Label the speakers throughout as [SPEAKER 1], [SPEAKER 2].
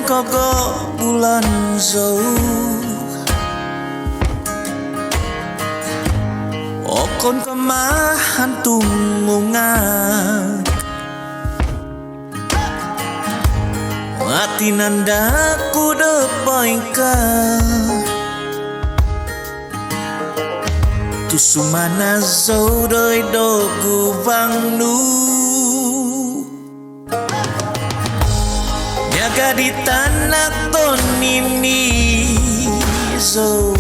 [SPEAKER 1] Con có bulan jauh, con kemahan tumungan, hati nandaku depaingkan, tu sumana jauh đời dogu vang nu. Jaga di tanah tonini zo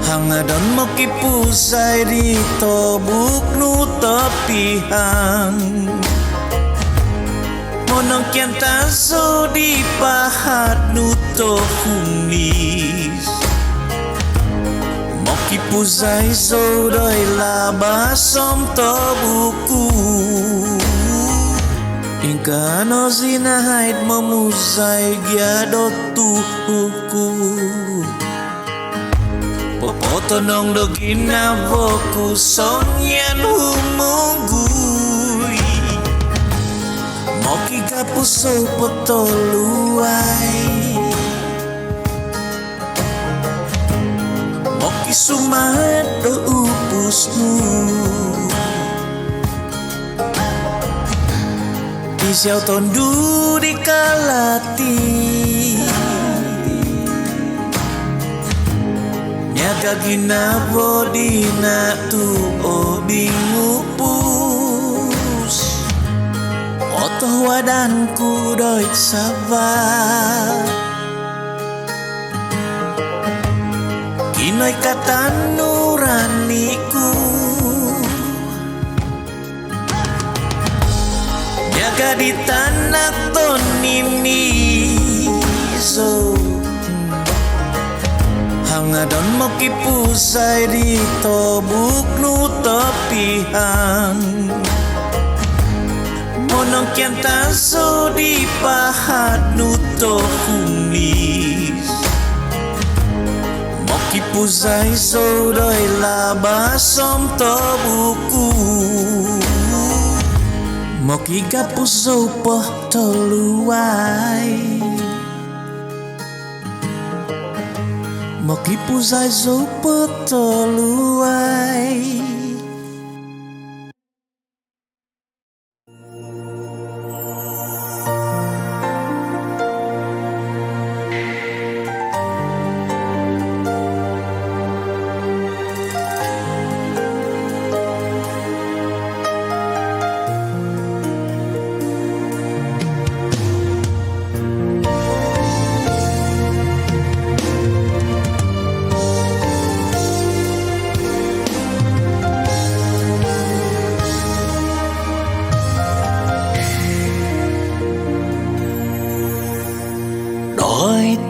[SPEAKER 1] hangadon mo kipusay dito buknu topihan monong kianta zo di pahat nuto humis mo kipusay zo doy labasom to buku Inka no zinahait memusai giado tuhuku Popotonong dogina voku sonyan humungui Moki kapuso potoluai Moki sumat do upusmu Siyaw tondu di kalati Nyaga ginabo di na tu o bingupus Otoh wadanku doy sabar Kinoy katan nuraniku Jaga di tanah tonini zo hangadon mo kipusay dito buknu topihan monong kianta zo di pahat nuto humis mo kipusay zo doy labasom to buku Moki gapuso po toluai Moki pusay so po toluai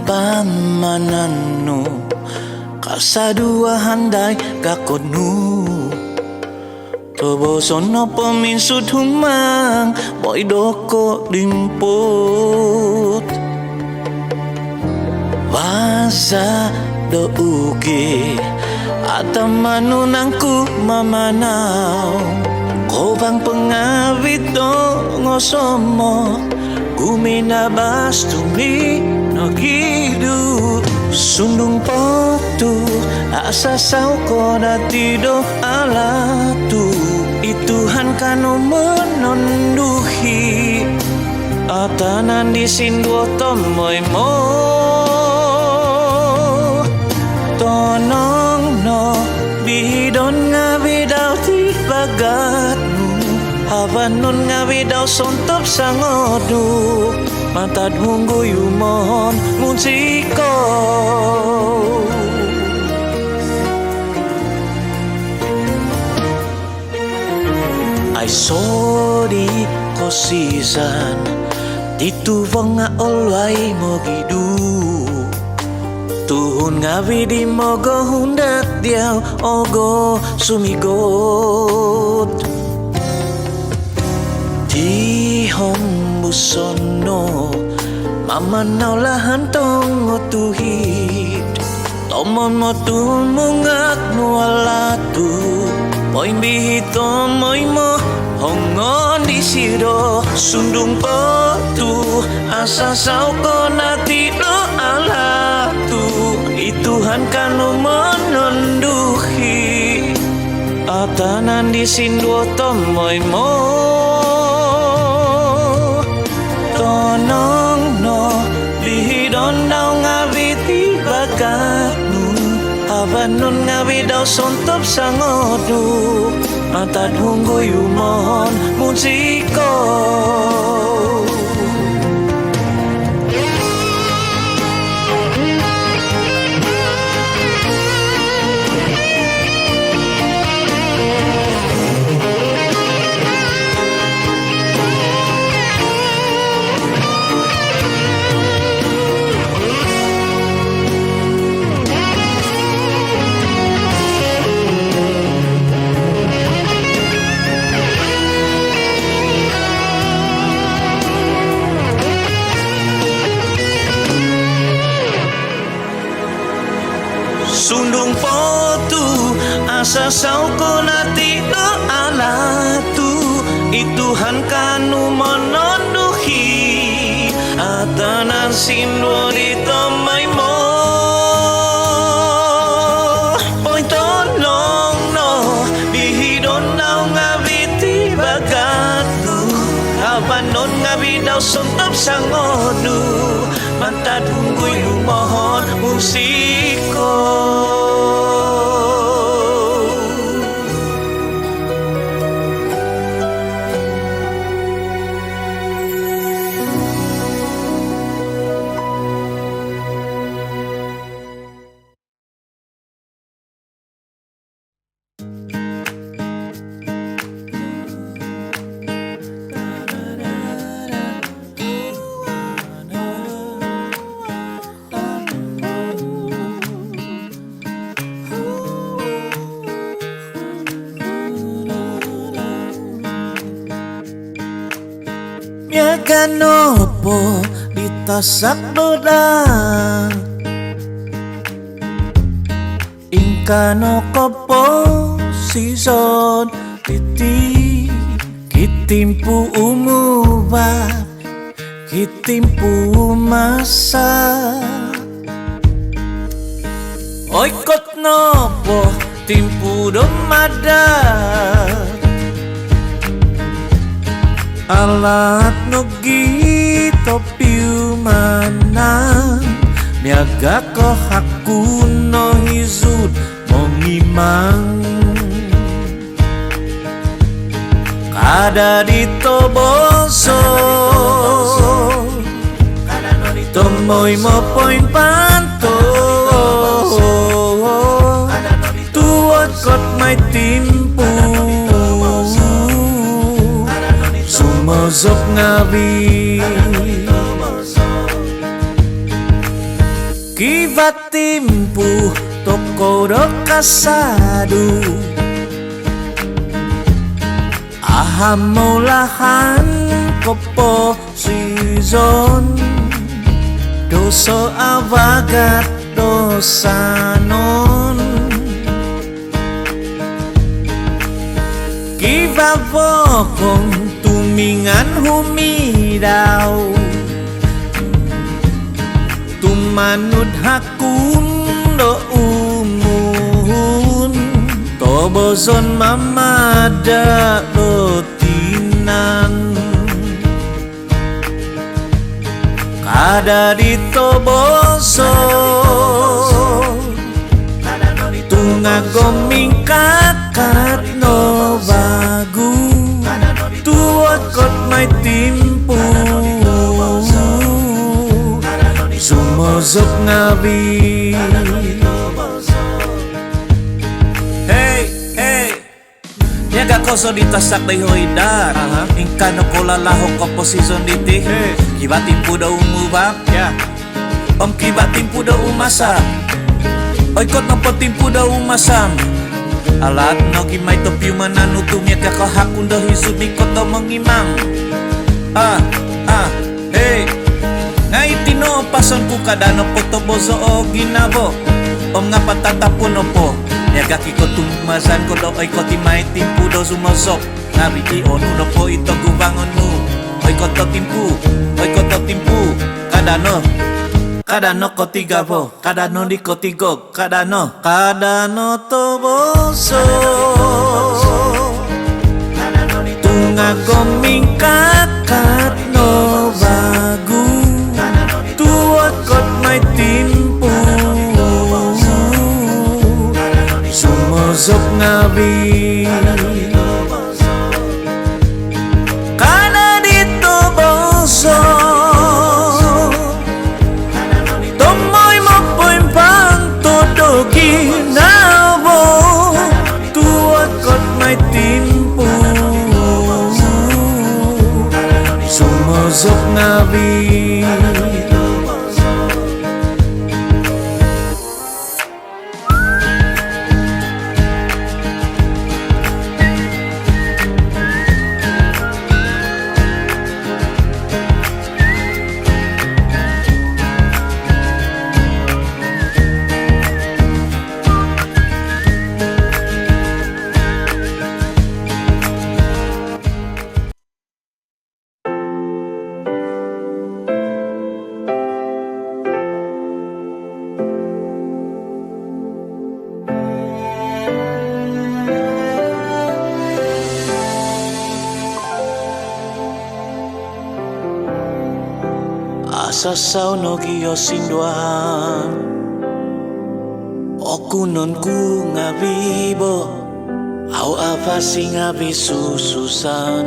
[SPEAKER 1] Pamanano kasadua handai kakonu Tobosono peminsut humang boy doko dimput Wasa do uge atamanu nangku mamanau Kobang pengawit do ngosomo Guminabas tumi nagidu Sundung potu asasau ko datido alatu Ituhan kanu menonduhi Atanan disinduo tomoy mo Tonong no bidon ngabidaw ti bagatmu Habanun ngabidaw sontop sangodu Matad hungguyumon musiko sodi kosisan Titu wong nga olway mo gidu Tuhun nga widi mo go hundak diaw ogo sumigot Di hombusono mamanaw lahan tong otuhid Tomon mo tumungak mo alatu Poy bihito moy mo hongon di siro Sundung po tu asa sao ko natilo alatu Ituhan kanu menunduhi Atanan di sinduo tomoy mo Tonong no Lihidon daw ngawiti bagatnu Abanun ngawi daw sontop sa ngodu Matad hunggoy umon musiko Sundung potu asa sao ko natilo alatu Ituhan kanu mononduhi Atanan sindo dito may mo Poy tolong no Bihidon daw nga biti bagatu Abanon nga bidaw suntop sa ngodu Mantad hunggoy lumohon musiko Kanopo ditasak dodang Ingkano kopo season titi Kitimpu umuba Kitimpu masa Oikot nopo timpu domada Alat nugi topiu manang Niaga ko hakuno hizud mongimang Kada dito boso Tomoy mo poin panto Tuwag kot may timpu Sumosok ngawi Kibat timpu toko do kasadu Aham mulahan kopo season Doso awagat dosanon Kibabokong tumingan humidaw Tumanod hakun do umun Tobozon mamada lotinan Kada dito boso Tunga goming kakat no bagu Tuwag kot may timpu Sumosok ngabi Hey, hey Nyaga koso ditasak day hoidar. Ingka no kola lahok ko posisyon diti. Kibatin po daw umubak. Om kibatin po daw umasa. Oy kot no potin po daw umasam. Alat no kimay to piuman nanutumya kakahakun daw hisud ni kot daw mangimang. Hey. Ngay tino pason ko kadano po to bozo o ginabo. Om nga patatapon o po. Yagaki ko tumasan ko daw ay ko timay timpu daw sumasok. Nabiti o no po ito gubangon mo. Oy ko to timpu. Oy ko to timpu. Kadano ko tigabo, kadano di ko tigog, kadano to boso. Tunga koming kakat no bagu, tuwat kot may timpu. Sumosok ngabi, kada dito boso. Ginabo tuwat kot may timpu. Sumosok ngabi. Asasaw no giyo sinduan okunon ku ngabibo au apa sing ngabi sususan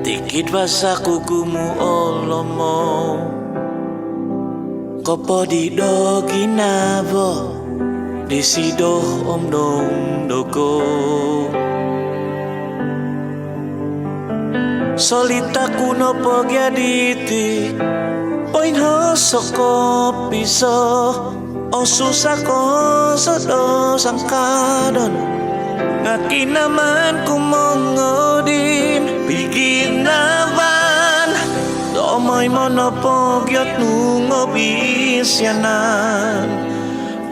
[SPEAKER 1] dikit basaku gumu olomo kopo di do ginabo disido om dong doko. Solita kuno pogyaditi poin ho soko piso o susah ko sodo sangkadon ngaki naman kumongodin bigin navan domoy monopogyot nungo bisyanan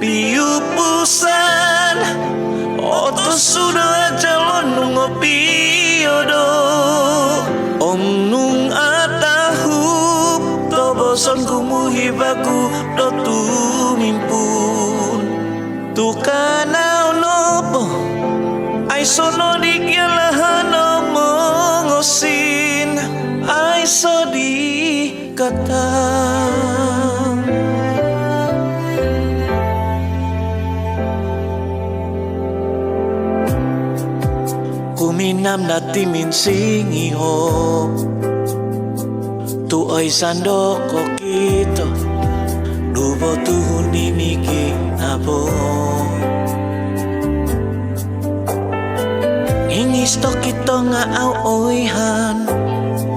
[SPEAKER 1] piupusan oto sudah calon nungo piyodo. Om nung atahup to boson kumuhibaku do tumimpun tukanaw nopo ay sono di gyalahan mongosin ay so di katang. Kuminam na timin singiho tu ay sando ko kito dubo tuhun di miki abo ingis to kito nga aoyhan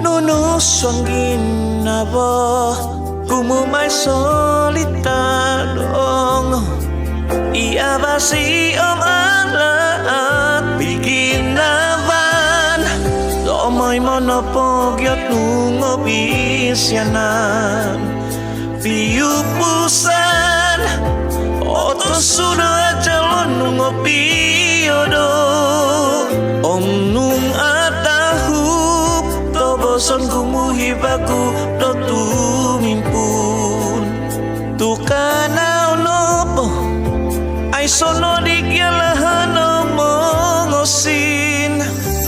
[SPEAKER 1] nunus wanggin abo kumumay solita dong iya basi om alat bigin navan domoy monopogyot nungo bisyanan piupusan oto sudah calon nungo piyodo om nung atahup to boson kumuhibaku do tumimpun tukanaw nopo ay sono di gyalahan mongosin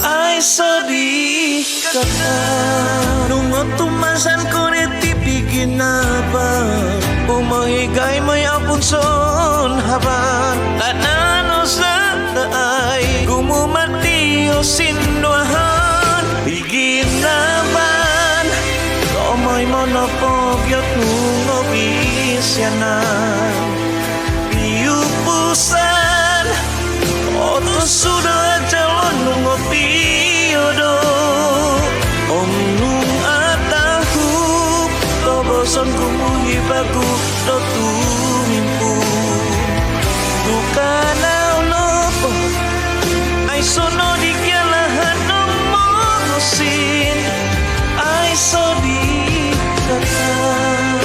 [SPEAKER 1] ay so di kata nungo tumasan ko niti bigin naba umahigay may apun son haban kanano sa daay gumumati o sinduahan bigin naban domoy monopogyot nungo bisyanan piupu utusan Oto sudah calon ngopi yodo Om nung atahu Kau bosan kumuhi bagu Do tumimpu Dukana ulopo Ay sono di kialahan Nomonosin Ay so di katan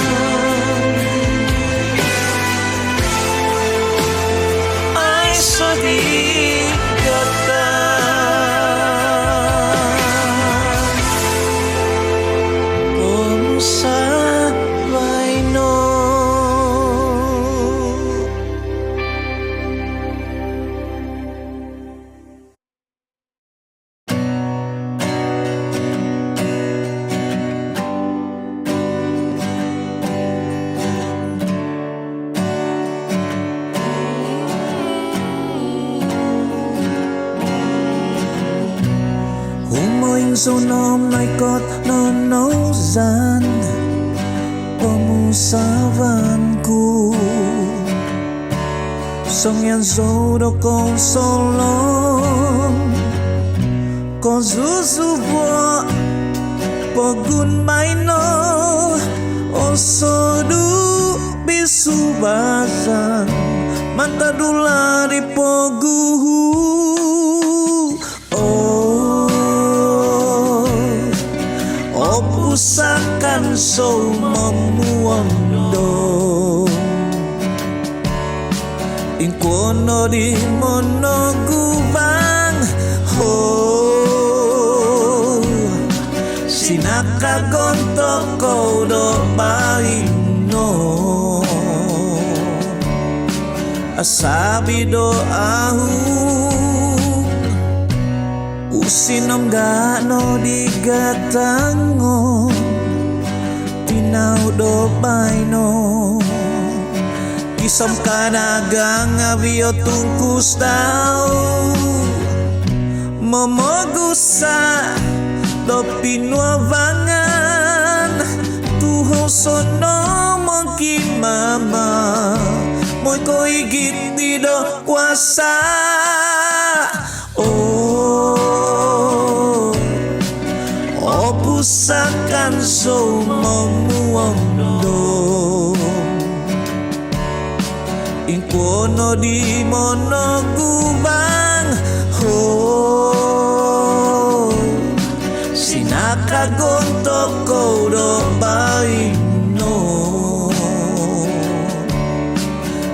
[SPEAKER 1] Ay so di
[SPEAKER 2] So nom nói cót non nấu gian Pemusavan ku Song yan so do con solong Con zuzu vo Pogun mai no O so du bisu bazan Manta dula di pogu Usakan so memuang dong Inkono di monogubang ho Sinaka gontok kau do baino Asabi do ahu Usinom gano di gatangon Tinau do baino Kisam kanagang abio tungkus tau Momogusa do pinuavangan Tuho sono mongki mama Moy ko igit di do kuasa Usakan so memuang dong Inkono di monogubang ho Sinaka gontok kau do baino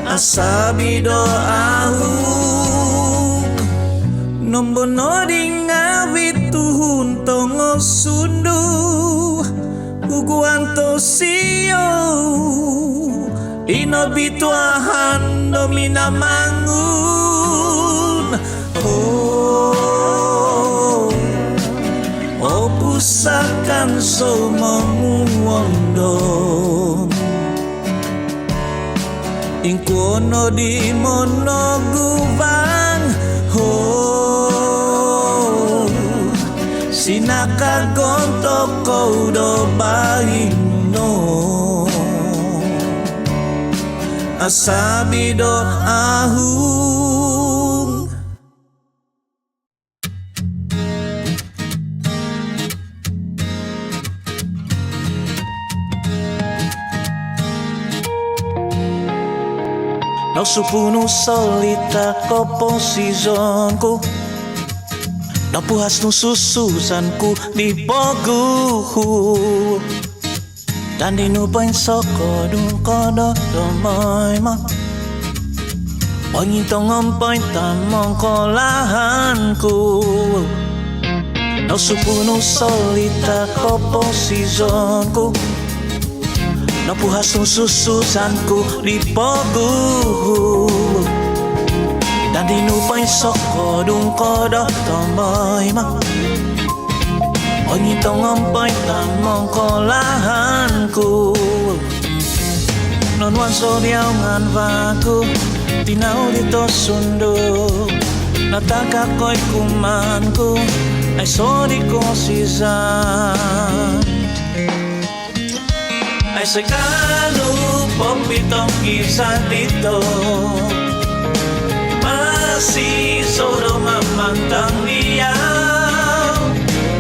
[SPEAKER 2] Asabi do ahu Nombono di ngawit tuhun tongo sundu Uguanto siyo Inobituahan domina mangun Oh pusakan so memuang dong Inkono di monogubang Sinaka gontok kau do baino Asabi do ahung No supuno solita komposizonku Napuhas no sususanku di pogu Dan dinupain soko dung kodo domoy ma Pangitong ampay tamang kolahanku No supuno solita komposizonku Napuhas no sususanku di pogu Dan dinupain soko dung kodo tomoy ma Onyitong ampay tamang kolahanku Non wanso diaw ngan vaku Tinaw dito sundo Natakakoy kumanku Ay sorry ko sizan Ay segalo Pompitong kisah dito
[SPEAKER 1] masih soro mamantang liyaw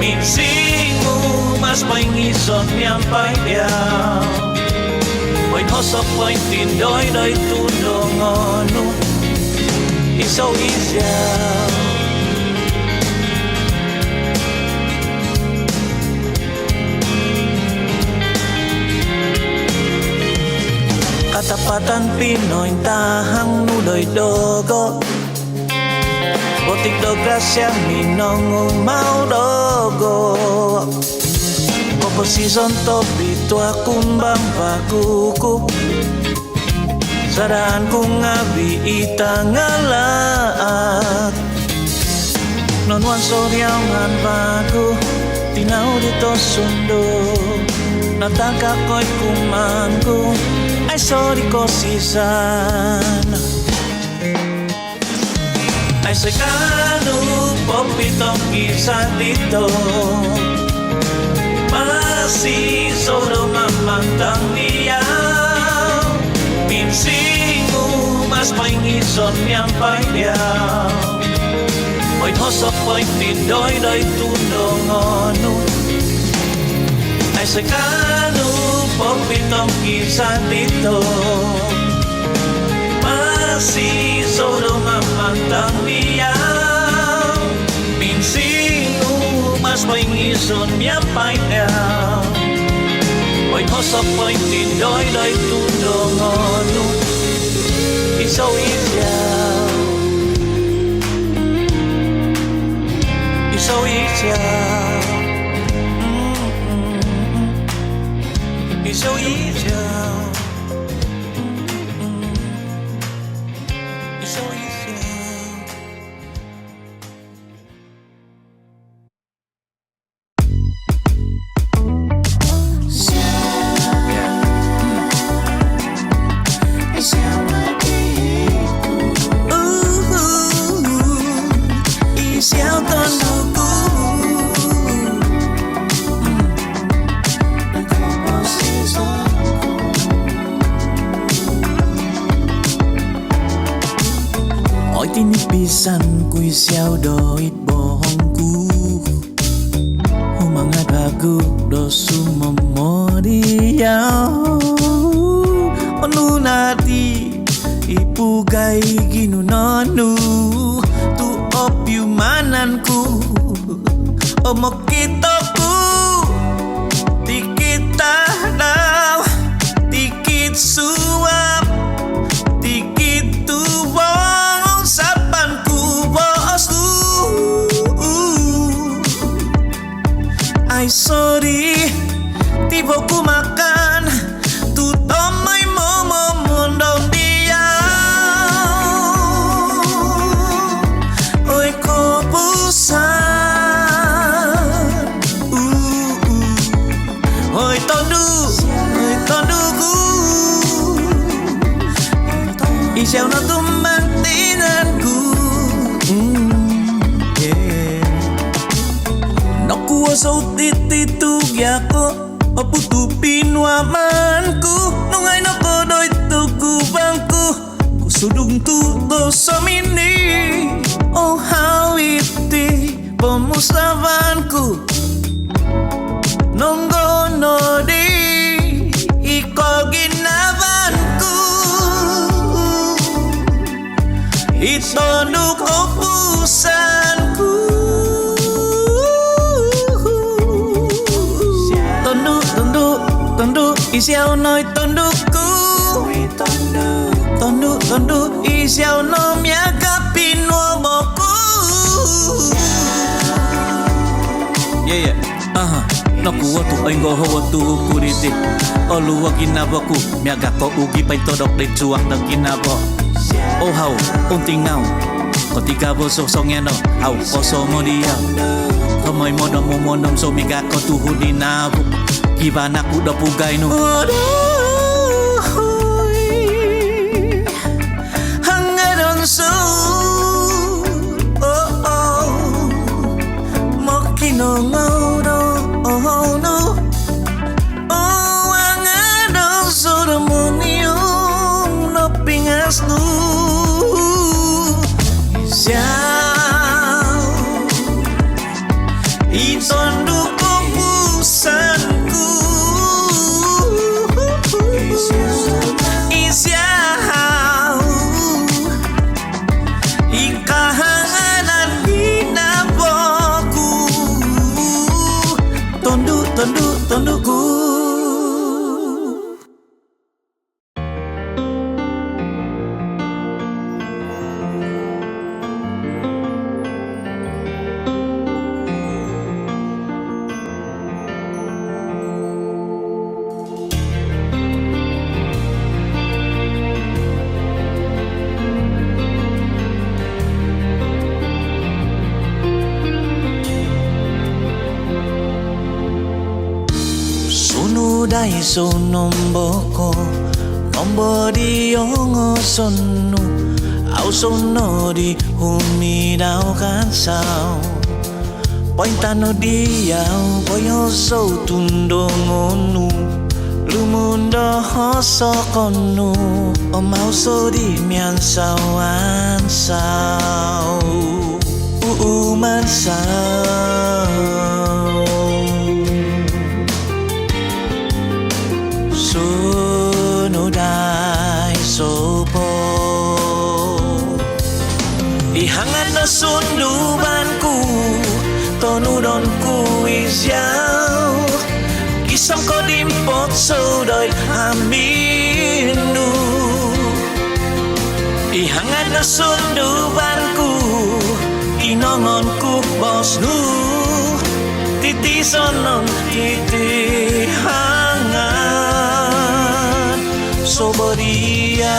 [SPEAKER 1] minsimu mas paingison nyampai yaw poin hosok poin tindoy doy tudongono iso isyaw katapatan Pinoy tahang nuloy dogo botik dograsya minong umau dogo Komposison to bito akumbang baguko Saraan kong abi itangalaat Nonwan soryangan bago Tinaw dito sundo Natangka ko'y kumangko Ay sorry ko sisan Ay sekano popitong kisah dito Masih soro mamantang liyaw Minsingu mas paingison nyampai liyaw Oy hosok oy tindoy doy tundongono Ay sekano popitong kisah dito Masih soro mamantang liyaw Minsingu mas paingison nyampai liyaw Oy hosok oy tindoy doy tundongono Iso isyaw Iso isyaw It's so easy. It's so easy. Tinipisan ko'y siyaw do'y bohongku Humangat bago do sumamodiyaw Ono nati ipugay ginunonu Tu opyumananku Omokitoku Tikita daw Tikit suap Tikit tuwang Ay sorry, tibo kumakan Tutomay mo mundong diyaw Oy kobusan Oy tondugu Isyaw na tumbang tinanku Nakuha sa utititugya ko Paputupin wamanku Nungay na ko do'y tugubangku Kusudong tuto sa mini Oh how iti Pamusavanku Nunggo no di Ikaw ginavanku Itonduk opusanku Tunduk isyaw no'y tundukku Tunduk isyaw no miyagapin wamoku Yeah Nakuha tu ay ngohawa tu kuriti Oluwa ginabaku Miyagako ugi pa'y todok de cuak ng ginabo Oh how, unting ngaw Ketika bosok no How, oso mo diyaw Kamay mo na mumonong so migako tuhod ni nabo Gimana ku udah pugay no Hanggaran so Makinongaw no no Hanggaran so Ramoniyong Napingas no
[SPEAKER 2] isiao itondo kong pusanku isiao ikahanganan hinapoku tonduku. Dai so nomboko nombo di ongo sonu au sono di humi dao kan sao pointano di au poyo so tundo ngonu lumundo hoso konu o mau so di mian sawan sao man sao sunudai sopo ihangat na sundubanku tonudonku isiao kisam ko dimpot sodoy aminu ihangat na sundubanku inongonku bosnu titisonon titihangat sobodiau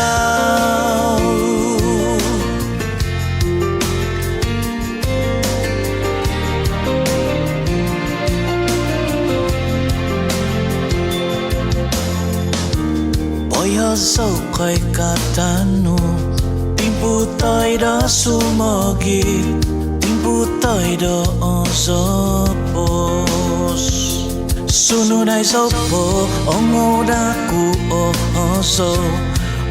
[SPEAKER 2] boyo so koy katanu timputoy do sumogi timputoy do ozopos sunudai sopo ongodaku oso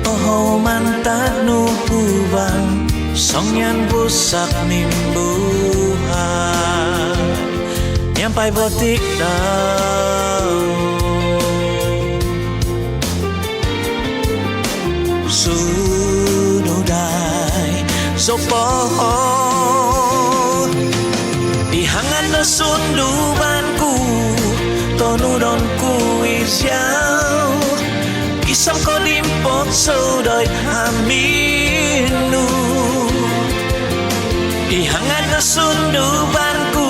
[SPEAKER 2] oho mantanu ubang songyan busak nimbuhan nyampai botik dao sunudai sopo ihangan na sundubanku tonudonku isiao kisam ko dimpot sodoy aminu ihangat na sundubanku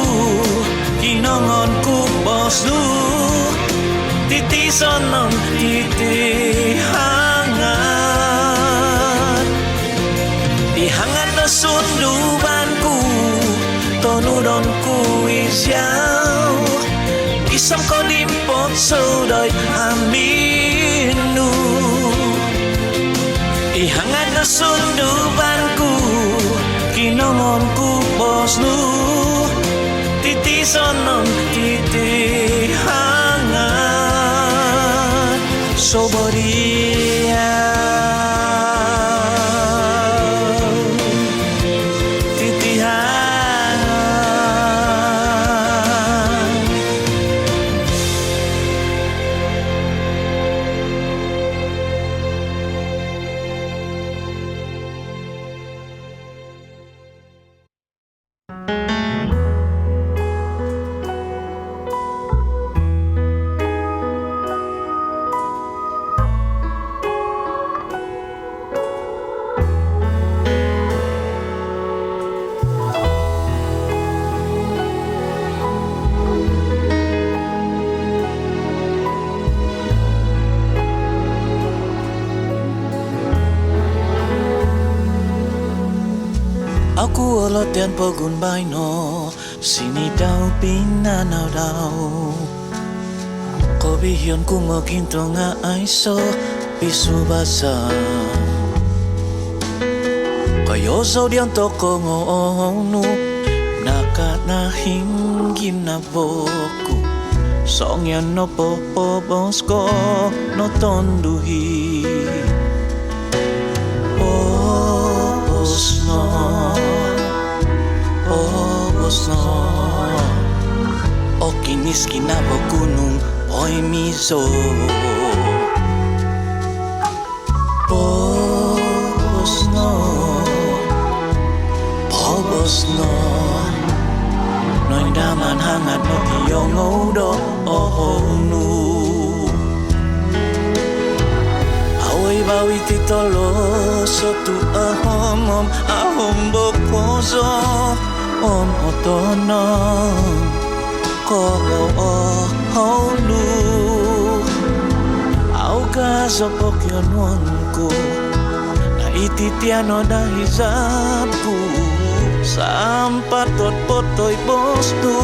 [SPEAKER 2] kinongonku bosnu titisonon titihangat ihangat na sundubanku tonudonku isiao kisam ko dimpot sodoy aminu ihangat na sundubanku kinongonku bosnu titisonon titihangat sobodiau aku olotian pogun baino sini daw pinanaw daw ko bihion ku moginto nga aiso pisubasa kayo so diyan toko ngonu nakanahingin na boku songyan no popobos ko no tonduhi popos no mai miso Bosno Bosno Noy daman hangat no iyong odo nu Away bawi titolo so tu ahom bokozo om otonon ko nu Au gaso pokiononku na ititiano dahizapku Sampat tot potoy postu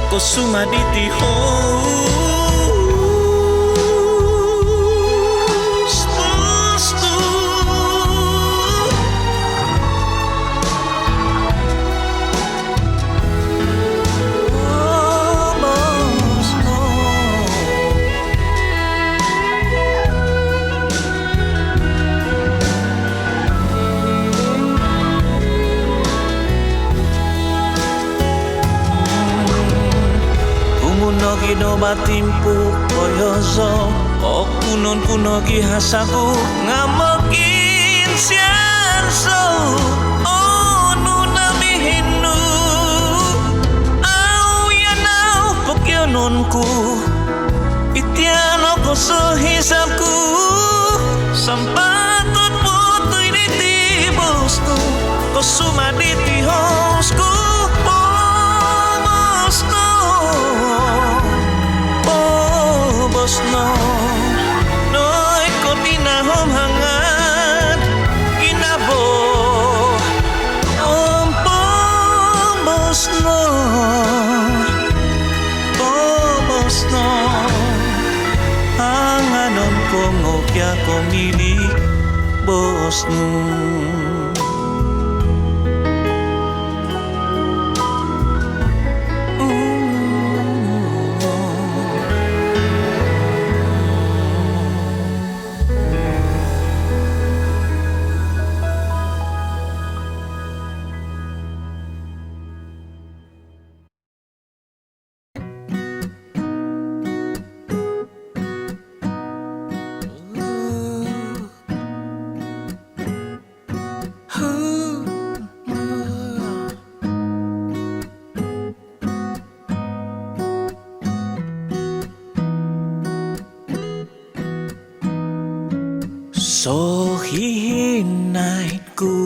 [SPEAKER 2] ko sumaditi ho Spostu Kunogi no batimpu koyozo O kunogi hasaku Ngamokin siarso O nunami hinu Au yanau pokiononku Itiano koso hisapku Sampatot putoy diti bostu Kosuma diti hosku Bosno Noy ko tinahom hangat Ginabo Bosno Bosno Hanganon ko ngokya ko mili Bosno So hihinayku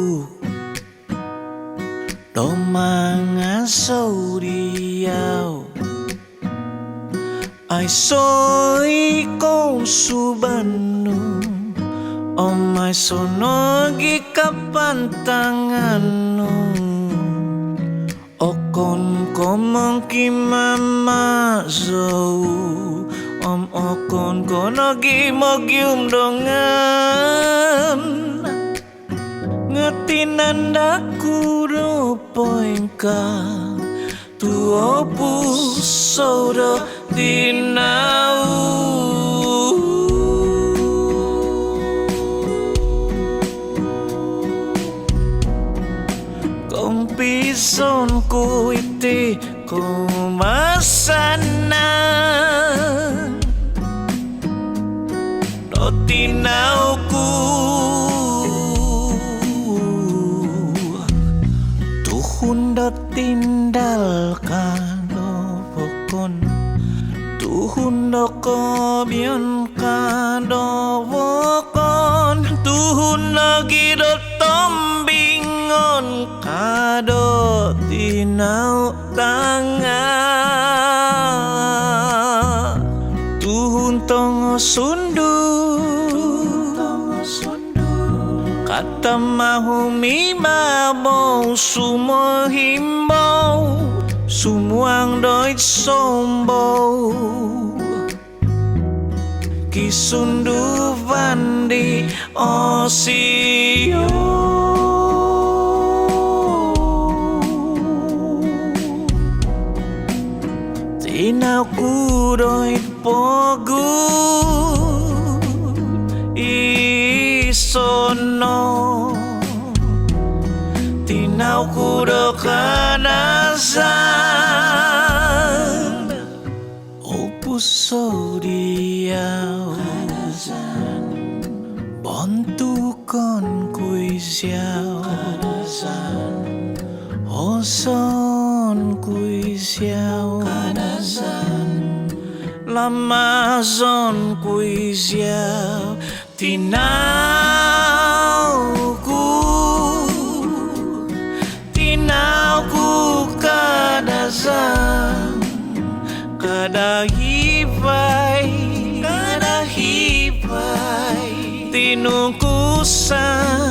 [SPEAKER 2] Do mga sauriyaw Ay soy ko subanu O may sonogi kapantanganu O kon komong kimamazau Om okon konogi mogium dongan Ngetinandaku rupoingka Tuo pusodo tinau Kompisonku iti kumasana Tinauku Tuhun do tindalkan do pokon Tuhun do kobion ka do pokon Tuhun lagi do tombingon ka do tinau tangan Tuhun tongo sundu Kata mahumi mabau sumo himbau Sumuang doit sombau Kisundu vandi osio Tinauku doit pogu Isono Tinauku do kanasan Opo puso diao Bontukon kui xiao Hoson kui xiao Lamazon kui xiao Tinauku kadazan Kada hipai Tinungkusan